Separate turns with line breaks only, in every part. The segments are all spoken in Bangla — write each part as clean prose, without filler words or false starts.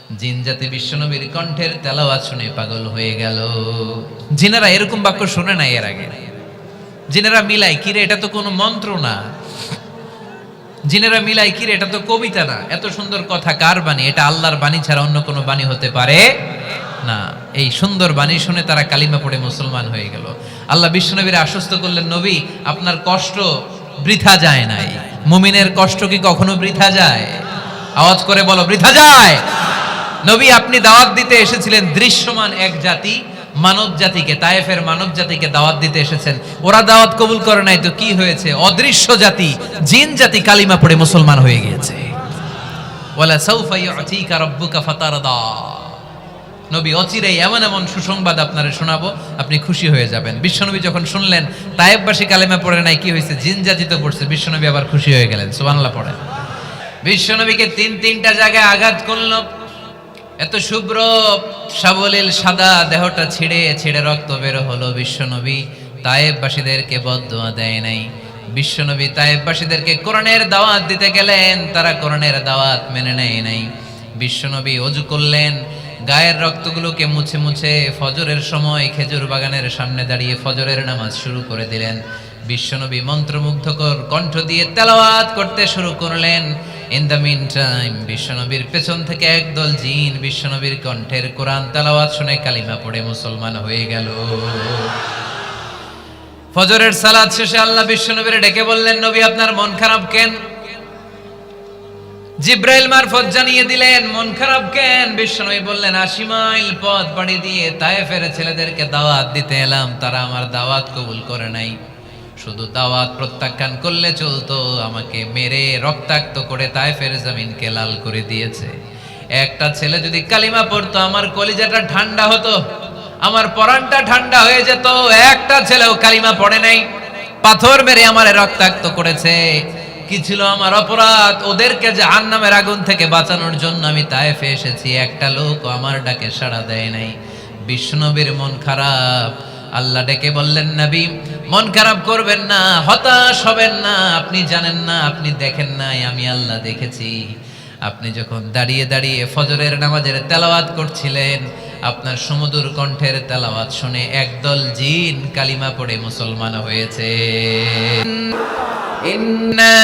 জিন জাতি বিশ্বনবীর কণ্ঠের তেলাওয়াত শুনে পাগল হয়ে গেল। জিনেরা এরকম বাক্য শুনে নাই এর আগে। জিনেরা মিলাই কিরে এটা তো কোনো মন্ত্র না, জিনেরা মিলাই কিরে এটা তো কবিতা না, এত সুন্দর কথা কার বাণী? এটা আল্লাহর বাণী ছাড়া অন্য কোনো বাণী হতে পারে না। এই সুন্দর বাণী শুনে তারা কালিমা পড়ে মুসলমান হয়ে গেল। আল্লাহ বিশ্বনবীর আশ্বস্ত করলেন, নবী আপনার কষ্ট বৃথা যায় নাই। মুমিনের কষ্ট কি কখনো বৃথা যায়? আওয়াজ করে বলো, বৃথা যায়। নবী আপনি দাওয়াত দিতে এসেছিলেন দৃশ্যমান এক জাতি, মানব জাতিকে, তায়েফের মানব জাতিকে দাওয়াত দিতে এসেছেন। ওরা দাওয়াত কবুল করে নাই তো কি হয়েছে? অদৃশ্য জাতি, জিন জাতি কালিমা পড়ে মুসলমান হয়ে গিয়েছে। ওয়ালা সাউফা ইউতিকা রাব্বুকা ফাতারদা। নবী অচিরেই এমন এমন সুসংবাদ আপনারে শোনাবো, আপনি খুশি হয়ে যাবেন। বিশ্বনবী যখন শুনলেন তায়েফবাসী কালিমা পড়ে নাই, কি হয়েছে? জিন জাতি তো পড়ছে। বিশ্বনবী আবার খুশি হয়ে গেলেন। সুবহানাল্লাহ পড়ে। বিশ্বনবীকে তিনটা জায়গায় আঘাত করলো। এত শুভ্র সাবলীল সাদা দেহটা ছিঁড়ে ছিঁড়ে রক্ত বের হলো। বিশ্বনবী তায়েফবাসীদেরকে বদদুয়া দেয় নাই। বিশ্বনবী তায়েফবাসীদেরকে কোরআনের দাওয়াত দিতে গেলেন, তারা কোরআনের দাওয়াত মেনে নেয় নাই। বিশ্বনবী ওযু করলেন, গায়ের রক্তগুলোকে মুছে মুছে ফজরের সময় খেজুর বাগানের সামনে দাঁড়িয়ে ফজরের নামাজ শুরু করে দিলেন। বিশ্বনবী মন্ত্রমুগ্ধকর কণ্ঠ দিয়ে তেলাওয়াত করতে শুরু করলেন। ইন দ্য মিন টাইম বিশ্বনবীর পেছন থেকে একদল জিন বিশ্বনবীর কণ্ঠের কোরআন তেলাওয়াত শুনে কালিমা পড়ে মুসলমান হয়ে গেল। ফজরের সালাত শেষে আল্লাহ বিশ্বনবীর ডেকে বললেন, নবী আপনার মন খারাপ কেন? জিব্রাইল মারফত জানিয়ে দিলেন মন খারাপ কেন। বিশ্বনবী বললেন, 80 মাইল পথ পাড়ি দিয়ে তায়েফের ছেলেদেরকে দাওয়াত দিতে এলাম, তারা আমার দাওয়াত কবুল করে নাই। শুধু দাওয়াত প্রত্যাখ্যান করলে চলতো, আমাকে মেরে রক্তাক্ত করে তায়েফের জমিনকে লাল করে দিয়েছে। একটা ছেলে যদি কালিমা পড়তো আমার কলিজাটা ঠান্ডা হতো, আমার পরানটা ঠান্ডা হয়ে যেত। একটা ছেলেও কালিমা পড়ে নাই, পাথর মেরে আমারে রক্তাক্ত করেছে। কি ছিল আমার অপরাধ? ওদেরকে জাহান্নামের আগুন থেকে বাঁচানোর জন্য আমি তায়েফে এসেছি, একটা লোক আমার ডাকে সাড়া দেয় নাই। বিশ্বনবীর মন খারাপ। আল্লাহ ডেকে বললেন, নবী মন খারাপ করবেন না, হতাশ হবেন না। আপনি জানেন না, আপনি দেখেন নাই, আমি আল্লাহ দেখেছি। আপনি যখন দাঁড়িয়ে দাঁড়িয়ে ফজরের নামাজের তেলাওয়াত করছিলেন, আপনার সুমধুর কণ্ঠের তেলাওয়াত শুনে একদল জিন কালিমা পড়ে মুসলমান হয়েছে। ইন্না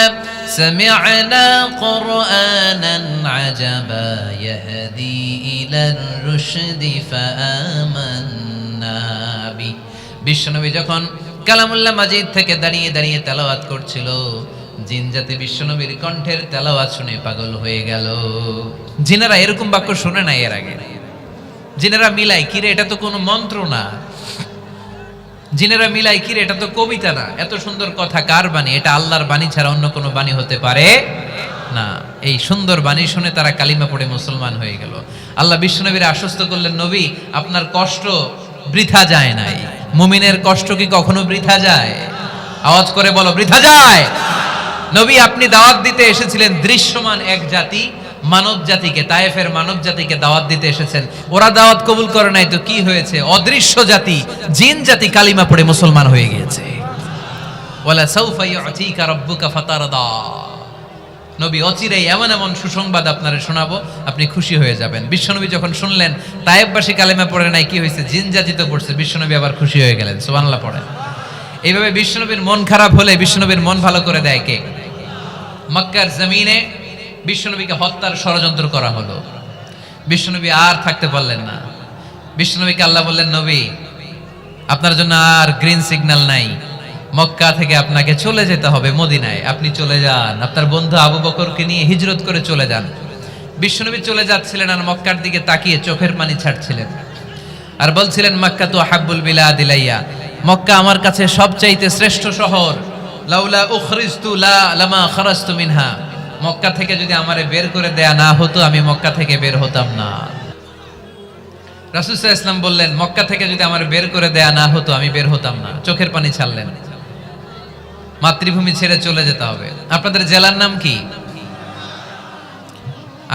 সামি'না কুরআনান আজাবা ইয়াহদি ইলার রুশদি ফাআমান্না বি। বিশ্বনবী যখন কালামুল্লাহ মাজিদ থেকে দাঁড়িয়ে দাঁড়িয়ে তেলাওয়াত করছিল, জিন জাতি বিশ্বনবীর কণ্ঠের তেলাওয়াত শুনে পাগল হয়ে গেল। জিনেরা এরকম বাক্য শুনে নাই এর আগে। জিনেরা মিলাই কিরে এটা তো কোনো মন্ত্র না, জিনেরা মিলাই কিরে এটা তো কবিতা না, এত সুন্দর কথা কার বাণী? এটা আল্লাহর বাণী ছাড়া অন্য কোনো বাণী হতে পারে না। এই সুন্দর বাণী শুনে তারা কালিমা পড়ে মুসলমান হয়ে গেল। আল্লাহ বিশ্বনবীর আশ্বস্ত করলেন, নবী আপনার কষ্ট বৃথা যায় নাই। মুমিনের কষ্ট কি কখনো বৃথা যায়? আওয়াজ করে বলো, বৃথা যায়। নবী আপনি দাওয়াত দিতে এসেছিলেন দৃশ্যমান এক জাতি, মানব জাতিকে, তায়েফের মানব জাতিকে দাওয়াত দিতে এসেছেন। ওরা দাওয়াত কবুল করে নাই তো কি হয়েছে? অদৃশ্য জাতি, জিন জাতি কালিমা পড়ে মুসলমান হয়ে গিয়েছে। ওয়ালা সাউফা ইউতিকা রাব্বুকা ফাতারদা। নবী অচিরেই এমন এমন সুসংবাদ আপনারে শোনাবো, আপনি খুশি হয়ে যাবেন। বিশ্বনবী যখন শুনলেন তায়েফবাসী কালিমা পড়ে নাই, কি হয়েছে? জিন জাতি তো পড়ছে। বিশ্বনবী আবার খুশি হয়ে গেলেন। সুবহানাল্লাহ পড়ে। এইভাবে বিশ্বনবীর মন খারাপ হলে বিশ্বনবীর মন ভালো করে দেয় কে? মক্কার জমিনে বিশ্বনবীকে হত্যার ষড়যন্ত্র করা হলো। বিশ্বনবী আর থাকতে পারলেন না। বিশ্বনবীকে আল্লাহ বললেন, নবী আপনার জন্য আর গ্রিন সিগন্যাল নাই, মক্কা থেকে আপনাকে চলে যেতে হবে মদিনায়। আপনি চলে যান, আপনার বন্ধু আবু বকরকে নিয়ে হিজরত করে চলে যান। বিশ্বনবী চলে যাচ্ছিলেন আর মক্কার দিকে তাকিয়ে চোখের পানি ছাড়ছিলেন আর বলছিলেন, মক্কা তো হাব্বুল বিলাদ ইলাইয়া, মক্কা আমার কাছে সবচাইতে শ্রেষ্ঠ শহর। লাউলা উখরিজতু লামা খারাজতু মিনহা, মক্কা থেকে যদি আমারে বের করে দেয়া না হতো আমি মক্কা থেকে বের হতাম না। রাসূল সাল্লাল্লাহু আলাইহি ওয়াসাল্লাম বললেন, মক্কা থেকে যদি আমারে বের করে দেয়া না হতো আমি বের হতাম না। চোখের পানি ছাড়লেন। মাতৃভূমি ছেড়ে চলে যেতে হবে। আপনাদের জেলার নাম কি?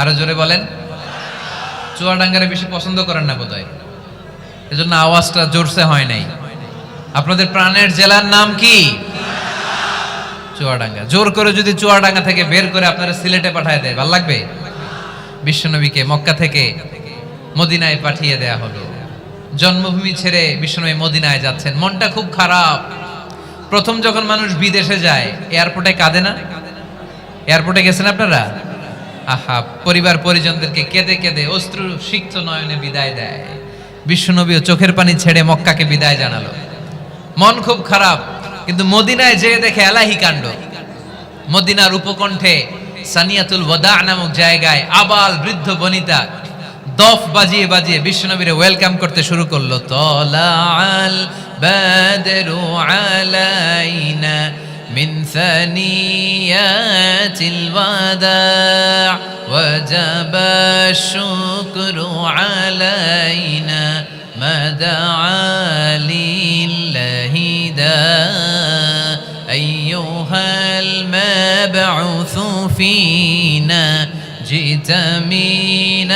আরো জোরে বলেন। চুয়াডাঙ্গারে বেশি পছন্দ করেন না বোধহয়, এজন্য আওয়াজটা জোরসে হয় নাই। আপনাদের প্রাণের জেলার নাম কি? চুয়াডাঙ্গা। জোর করে যদি চুয়াডাঙ্গা থেকে বের করে আপনারা সিলেটে পাঠায় দেয়, ভালো লাগবে? বিশ্বনবীকে মক্কা থেকে মদিনায় পাঠিয়ে দেয়া হলো। জন্মভূমি ছেড়ে বিশ্বনবী মদিনায় যাচ্ছেন, মনটা খুব খারাপ। প্রথম যখন মানুষ বিদেশে যায় এয়ারপোর্টে কাঁদে না? এয়ারপোর্টে গেছেন আপনারা? আহা, পরিবার পরিজনদেরকে কেঁদে কেঁদে অশ্রু সিক্ত নয়নে বিদায় দেয়। বিশ্বনবীও চোখের পানি ছেড়ে মক্কাকে বিদায় জানালো, মন খুব খারাপ। কিন্তু মদিনায় যেয়ে দেখে এলাহি কাণ্ড। মদিনার উপকণ্ঠে সানিয়াতুল ওয়াদা নামক জায়গায় আবাল বৃদ্ধ বনিতা দফ বাজিয়ে বাজিয়ে বিশ্বনবীরে ওয়েলকাম করতে শুরু করলো। তলাআল বাদরু আলাইনা মিন সানিয়াতিল ওয়াদা ওয়াজাবা শুকরু আলাইনা মা দাআ লিল্লাহি দা আইয়ুহাল মাবউসু ফিনা جئت من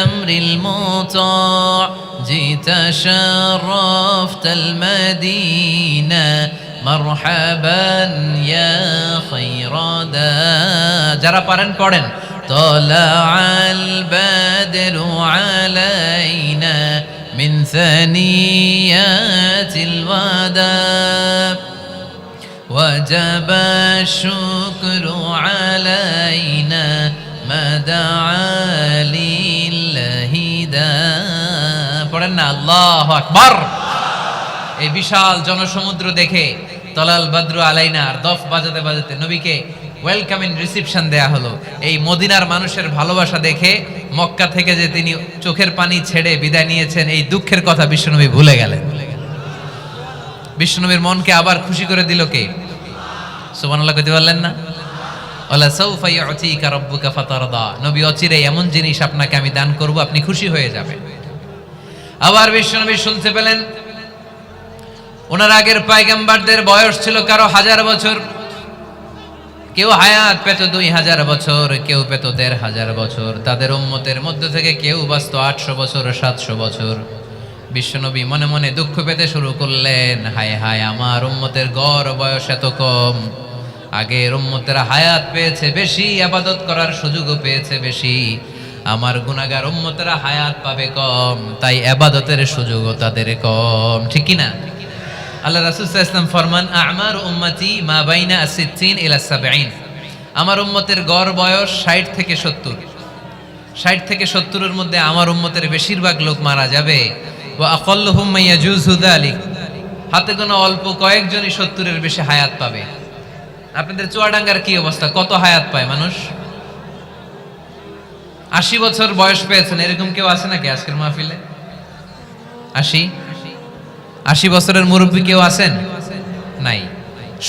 أمر المطاع جئت شرفت المدينة مرحبا يا خير دا যারা পারেন পড়েন طلع البدر علينا من ثنيات الوداع وجب الشكر علينا পড়েন না আল্লাহু আকবার। এই বিশাল জনসমুদ্র দেখে তলাল বাদরু আলাইনা আর দফ বাজাতে বাজাতে নবীকে ওয়েলকাম ইন রিসিপশন দেয়া হলো। এই মদিনার মানুষের ভালোবাসা দেখে মক্কা থেকে যে তিনি চোখের পানি ছেড়ে বিদায় নিয়েছেন, এই দুঃখের কথা বিশ্বনবী ভুলে গেলেন। বিশ্বনবীর মনকে আবার খুশি করে দিল কে? সুবহানাল্লাহ কইতে পারলেন না? নবী অচিরেই এমন জিনিস আপনাকে আমি দান করব, আপনি খুশি হয়ে যাবেন। আবার বিশ্বনবী শুনতে পেলেন ওনার আগের পয়গম্বরদের বয়স ছিল কারো 1000 বছর, কেউ হায়াত পেত 2000 বছর, কেউ পেত 1500 বছর। তাদের উম্মতের মধ্যে থেকে কেউ বাঁচত 800 বছর, 700 বছর। বিশ্বনবী মনে মনে দুঃখ পেতে শুরু করলেন, হায় হায়, আমার উম্মতের গড় বয়স এত কম। আগের উম্মতেরা হায়াত পেয়েছে বেশি, ইবাদত করার সুযোগও পেয়েছে বেশি। আমার গুনাহগার উম্মতেরা হায়াত পাবে কম, তাই ইবাদতের সুযোগও তাদের কম। ঠিক কি না? আল্লাহ রাসূল সাল্লাল্লাহু আলাইহি ওয়াসাল্লাম ফরমান, আ'মার উম্মতি মা বাইনা 60 ইলা 70। আমার উম্মতের গড় বয়স 60 থেকে 70। 60 থেকে 70 এর মধ্যে আমার উম্মতের বেশিরভাগ লোক মারা যাবে। ওয়া আকাল্লুহুম মায়াজুযু যালিক, হাতে গোনা অল্প কয়েকজনই 70 এর বেশি হায়াত পাবে। আপনাদের চুয়াডাঙ্গার কি অবস্থা? কত হায়াত পায় মানুষ? 80 বছর বয়স পেয়েছেন এরকম কেউ আছে নাকি আজকের মাহফিলে? 80 বছরের মুরব্বী কেউ আছেন? নাই।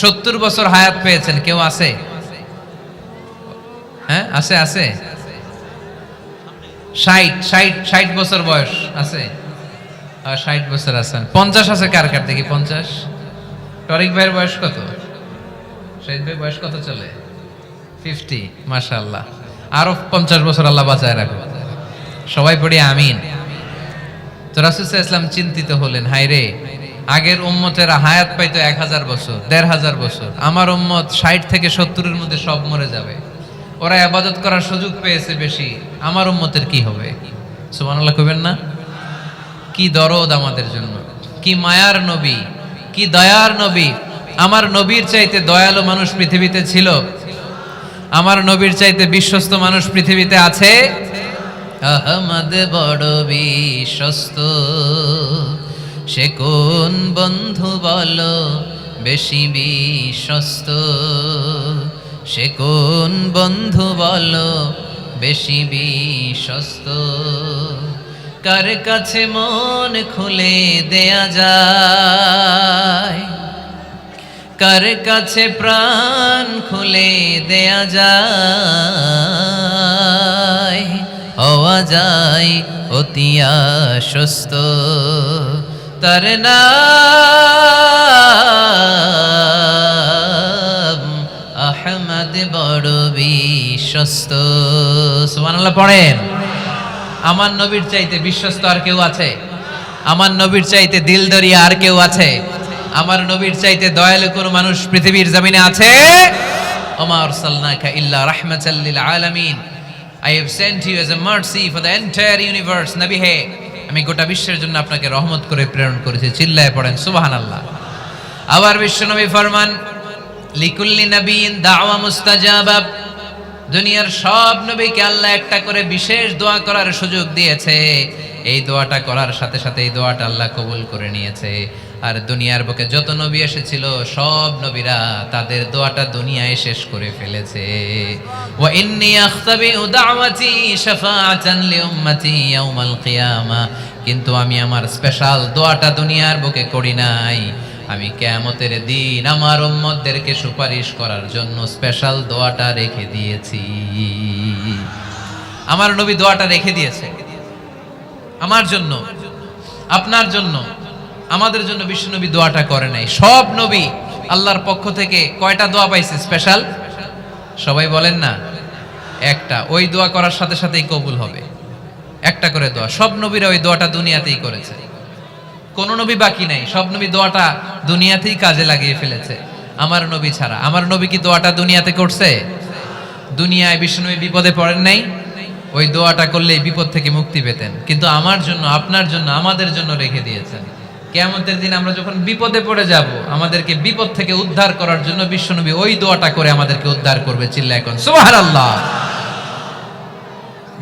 70 বছর হায়াত পেয়েছেন কেউ আছে? হ্যাঁ, আছে আছে। 60 বছর বয়স আছে? 60 বছর আছেন। 50 আছে কার কার? দেখি 50। টরিক ভাইয়ের বয়স কত? শহীদ ভাই বয়স কত চলে? 50। মাশাআল্লাহ, আরো 50 বছর আল্লাহ বাঁচায় রাখুন। সবাই পড়ি আমিন। তো রাসূল সাল্লাল্লাহু আলাইহি ওয়াসাল্লাম চিন্তিত হলেন, হায় রে, আগের উম্মতেরা হায়াত পাইতো 1000 বছর, 1500 বছর। আমার উম্মত 60 থেকে 70 এর মধ্যে সব মরে যাবে। ওরা ইবাদত করার সুযোগ পেয়েছে বেশি, আমার উম্মতের কি হবে? সুবহানাল্লাহ কইবেন না? কি দরদ আমাদের জন্য, কি মায়ার নবী, কি দয়ার নবী। আমার নবীর চাইতে দয়ালু মানুষ পৃথিবীতে ছিল? আমার নবীর চাইতে বিশ্বস্ত মানুষ পৃথিবীতে আছে? আহমদ বড় বিশ্বস্ত, সে কোন বন্ধু বলো বেশি বিশ্বস্ত? সে কোন বন্ধু বলো বেশি বিশ্বস্ত? কার কাছে মন খুলে দেয়া যায়, কার কাছে প্রাণ খুলে দেয়া যায়, হওয়া যায় অতি আশ্বস্ত। তার নাম আহমদ বড় বিশ্বস্ত। সুবহানাল্লাহ পড়েন। আমার নবীর চাইতে বিশ্বস্ত আর কেউ আছে? আমার নবীর চাইতে দিলদরিয়া আর কেউ আছে? আমার নবীর চাইতে দয়ালু কোন মানুষ পৃথিবীর জমিনে আছে? ওমা আরসালনাকা ইল্লা রাহমাতাল লিল আলামিন। I have sent you as a mercy for the entire universe. নবী হে, আমি গোটা বিশ্বের জন্য আপনাকে রহমত করে প্রেরণ করেছি। চিল্লায় পড়েন সুবহানাল্লাহ। আবার বিশ্বনবী ফরমান, লিকুল্লি নবিয়িন দাওয়া মুস্তাজাবা। দুনিয়ার সব নবীকে আল্লাহ একটা করে বিশেষ দোয়া করার সুযোগ দিয়েছে। এই দোয়াটা করার সাথে সাথে এই দোয়াটা আল্লাহ কবুল করে নিয়েছে। আর দুনিয়ার বুকে যত নবী এসেছিল সব নবীরা তাদের দোয়াটা দুনিয়ায় শেষ করে ফেলেছে। ওয়া ইন্নী আখতাবিউ দাওয়াতি শাফাআতান লিউম্মতি ইয়াউমাল কিয়ামা। কিন্তু আমি আমার স্পেশাল দোয়াটা দুনিয়ার বুকে করি নাই, আমি কিয়ামতের দিন আমার উম্মতদেরকে সুপারিশ করার জন্য স্পেশাল দোয়াটা রেখে দিয়েছি। আমার নবী দোয়াটা রেখে দিয়েছে আমার জন্য, আপনার জন্য, আমাদের জন্য। বিশ্বনবী দোয়াটা করে নাই। সব নবী আল্লাহর পক্ষ থেকে কয়টা দোয়া পাইছে স্পেশাল? সবাই বলেন না, একটা। ওই দোয়া করার সাথে সাথেই কবুল হবে, একটা করে দোয়া। সব নবীরা ওই দোয়াটা দুনিয়াতেই করেছে, কোন নবী বাকি নাই। সব নবী দোয়াটা দুনিয়াতেই কাজে লাগিয়ে ফেলেছে, আমার নবী ছাড়া। আমার নবী কি দোয়াটা দুনিয়াতে করছে? দুনিয়ায় বিশ্বনবী বিপদে পড়েন নাই, ওই দোয়াটা করলেই বিপদ থেকে মুক্তি পেতেন। কিন্তু আমার জন্য, আপনার জন্য, আমাদের জন্য রেখে দিয়েছেন। কিয়ামতের দিন আমরা যখন বিপদে পড়ে যাব, আমাদেরকে বিপদ থেকে উদ্ধার করার জন্য বিশ্বনবী ওই দোয়াটা করে আমাদেরকে উদ্ধার করবে। চিল্লায় এখন সুবহানাল্লাহ।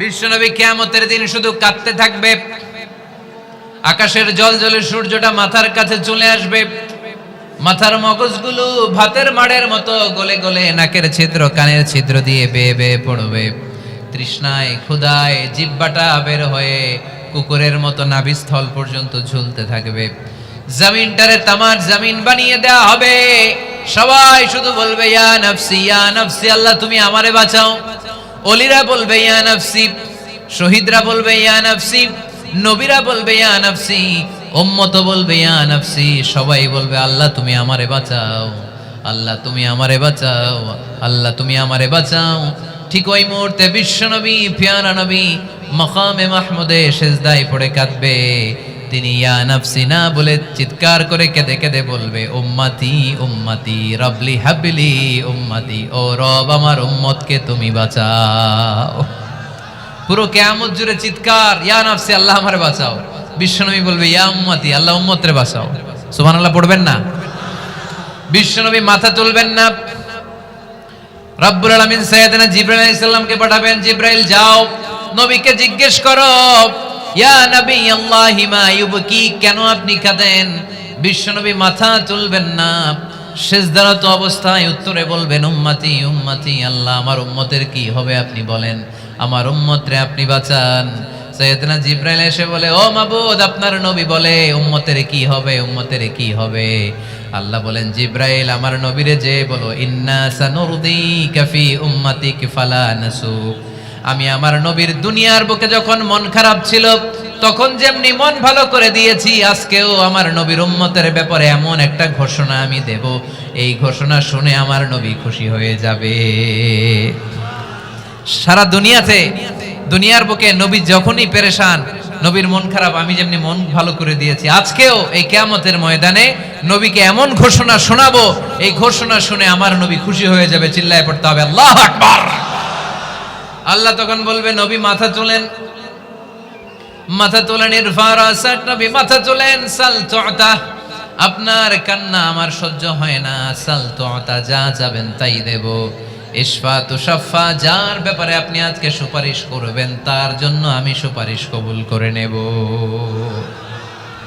বিশ্বনবী কিয়ামতের দিন শুধু কাঁদতে থাকবে। আকাশের জলজলে সূর্যটা মাথার কাছে চলে আসবে, মাথার মগজগুলো ভাতের মাড়ের মতো গলে গলে নাকের ছিদ্র, কানের ছিদ্র দিয়ে বেয়ে বেয়ে পড়বে। তৃষ্ণায় ক্ষুধায় জিহ্বাটা বের হয়ে কুকুরের মতো নাভিস্থল পর্যন্ত ঝুলতে থাকবে। জমিনটারে তামার জমিন বানিয়ে দেওয়া হবে। সবাই শুধু বলবে ইয়া নফসি ইয়া নফসি, আল্লাহ তুমি আমারে বাঁচাও। ওলিরা বলবে ইয়া নফসি, শহীদরা বলবে ইয়া নফসি, নবীরা বলবে ইয়া নফসি, উম্মত বলবে ইয়া নফসি। সবাই বলবে আল্লাহ তুমি আমারে বাঁচাও, আল্লাহ তুমি আমারে বাঁচাও, আল্লাহ তুমি আমারে বাঁচাও। ঠিক ওই মুহূর্তে বিশ্বনবী, প্যারা নবী মাকামে মাহমুদে সিজদায় পড়ে কাঁদবে। তিনি ইয়া নফসি না বলে চিৎকার করে কেঁদে কেঁদে বলবে উম্মতি উম্মতি রবলি হাবলি উম্মতি, ও রব আমার উম্মতকে তুমি বাঁচাও। পুরো কিয়ামত জুড়ে চিৎকার ইয়া নফসি, আল্লাহ আমারে বাঁচাও। বিশ্বনবী বলবে ইয়া উম্মতি, আল্লাহ উম্মতরে বাঁচাও। সুবহানাল্লাহ পড়বেন না? বিশ্বনবী মাথা তুলবেন না। রব্বুল আলামিন সাইয়েদনা জিবরাইল আলাইহিস সালামকে পাঠাবেন, জিবরাইল যাও নবীকে জিজ্ঞেস করো ইয়া নবী আল্লাহি মা ইউবকি, কেন আপনি কাঁদেন? বিশ্বনবী মাথা তুলবেন না, সিজদারত অবস্থায় উত্তরে বলবেন উম্মতি উম্মতি, আল্লাহ আমার উম্মতের কি হবে আপনি বলেন, আমার উম্মতরে আপনি বাঁচান। সাইয়েদনা জিবরাইল এসে বলে ও মাবুদ, আপনার নবী বলে উম্মতের কি হবে, উম্মতের কি হবে? আল্লাহ বলেন জিবরাইল আমার নবীরে যে বলো ইন্না সানুরদিকা ফি উম্মাতিক ফালা নাসুক। আমি আমার নবীর দুনিয়ার বুকে যখন মন খারাপ ছিল তখন যেমনি মন ভালো করে দিয়েছি, আজকেও আমার নবীর উম্মতের ব্যাপারে এমন একটা ঘোষণা আমি দেব, এই ঘোষণা শুনে আমার নবী খুশি হয়ে যাবে। সারা দুনিয়াতে, দুনিয়ার বুকে নবী যখনই পেরেশান, নবীর মন খারাপ, আমি যেমনি মন ভালো করে দিয়েছি, আজকেও এই কিয়ামতের ময়দানে নবীকে এমন ঘোষণা শোনাবো, এই ঘোষণা শুনে আমার নবী খুশি হয়ে যাবে। চিল্লায় পড়তে হবে আল্লাহু আকবার। আল্লাহ তখন বলবে নবী মাথা তোলেন, মাথা তোলেন। ইরফা রাসাক, নবী মাথা তোলেন। সাল তুতা, আপনার কান্না আমার সহ্য হয় না। সাল তুতা, যা যাবেন তাই দেব। ইশফা তুশাফা, যার ব্যাপারে আপনি আজকে সুপারিশ করবেন তার জন্য আমি সুপারিশ কবুল করে নেব।